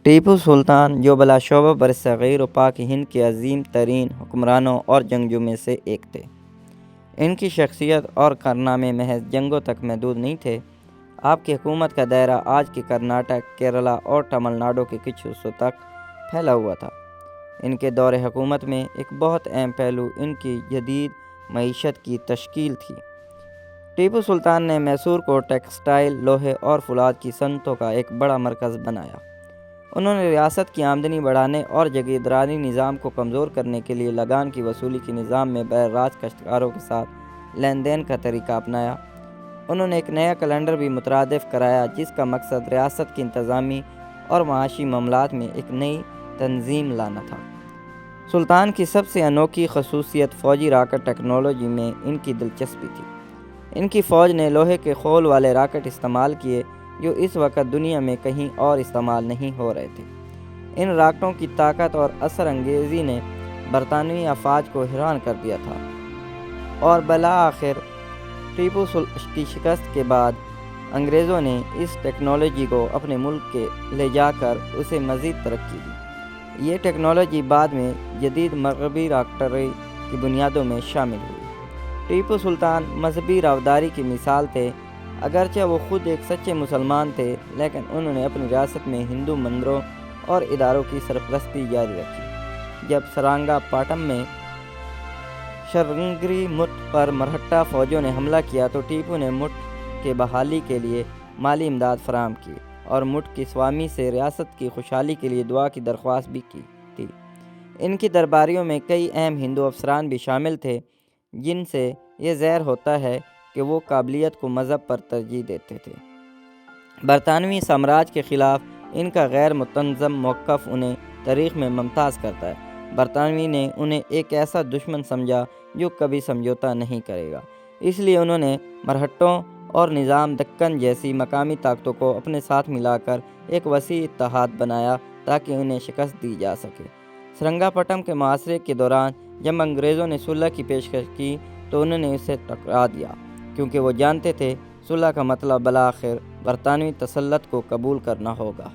ٹیپو سلطان جو بلا شبہ برصغیر و پاک ہند کے عظیم ترین حکمرانوں اور جنگجو میں سے ایک تھے۔ ان کی شخصیت اور کارنامے محض جنگوں تک محدود نہیں تھے۔ آپ کی حکومت کا دائرہ آج کے کرناٹک، کیرلا اور تمل ناڈو کے کچھ حصوں تک پھیلا ہوا تھا۔ ان کے دور حکومت میں ایک بہت اہم پہلو ان کی جدید معیشت کی تشکیل تھی۔ ٹیپو سلطان نے میسور کو ٹیکسٹائل، لوہے اور فولاد کی صنعتوں کا ایک بڑا مرکز بنایا۔ انہوں نے ریاست کی آمدنی بڑھانے اور جاگیرداری نظام کو کمزور کرنے کے لیے لگان کی وصولی کے نظام میں براہ راست کاشتکاروں کے ساتھ لین دین کا طریقہ اپنایا۔ انہوں نے ایک نیا کیلنڈر بھی مترادف کرایا جس کا مقصد ریاست کی انتظامی اور معاشی معاملات میں ایک نئی تنظیم لانا تھا۔ سلطان کی سب سے انوکھی خصوصیت فوجی راکٹ ٹیکنالوجی میں ان کی دلچسپی تھی۔ ان کی فوج نے لوہے کے خول والے راکٹ استعمال کیے جو اس وقت دنیا میں کہیں اور استعمال نہیں ہو رہے تھے۔ ان راکٹوں کی طاقت اور اثر انگیزی نے برطانوی افواج کو حیران کر دیا تھا، اور بالآخر ٹیپو کی شکست کے بعد انگریزوں نے اس ٹیکنالوجی کو اپنے ملک کے لے جا کر اسے مزید ترقی دی۔ یہ ٹیکنالوجی بعد میں جدید مغربی راکٹری کی بنیادوں میں شامل ہوئی۔ ٹیپو سلطان مذہبی رواداری کی مثال تھے۔ اگرچہ وہ خود ایک سچے مسلمان تھے، لیکن انہوں نے اپنی ریاست میں ہندو مندروں اور اداروں کی سرپرستی جاری رکھی۔ جب سرانگا پاٹم میں شرنگیری مٹھ پر مرہٹا فوجیوں نے حملہ کیا تو ٹیپو نے مٹھ کے بحالی کے لیے مالی امداد فراہم کی اور مٹھ کے سوامی سے ریاست کی خوشحالی کے لیے دعا کی درخواست بھی کی تھی۔ ان کی درباریوں میں کئی اہم ہندو افسران بھی شامل تھے، جن سے یہ ظاہر ہوتا ہے کہ وہ قابلیت کو مذہب پر ترجیح دیتے تھے۔ برطانوی سامراج کے خلاف ان کا غیر متنازع موقف انہیں تاریخ میں ممتاز کرتا ہے۔ برطانوی نے انہیں ایک ایسا دشمن سمجھا جو کبھی سمجھوتا نہیں کرے گا، اس لیے انہوں نے مرہٹوں اور نظام دکن جیسی مقامی طاقتوں کو اپنے ساتھ ملا کر ایک وسیع اتحاد بنایا تاکہ انہیں شکست دی جا سکے۔ سرنگا پٹم کے محاصرے کے دوران جب انگریزوں نے صلح کی پیشکش کی تو انہوں نے اسے ٹھکرا دیا، کیونکہ وہ جانتے تھے صلح کا مطلب بالآخر برطانوی تسلط کو قبول کرنا ہوگا۔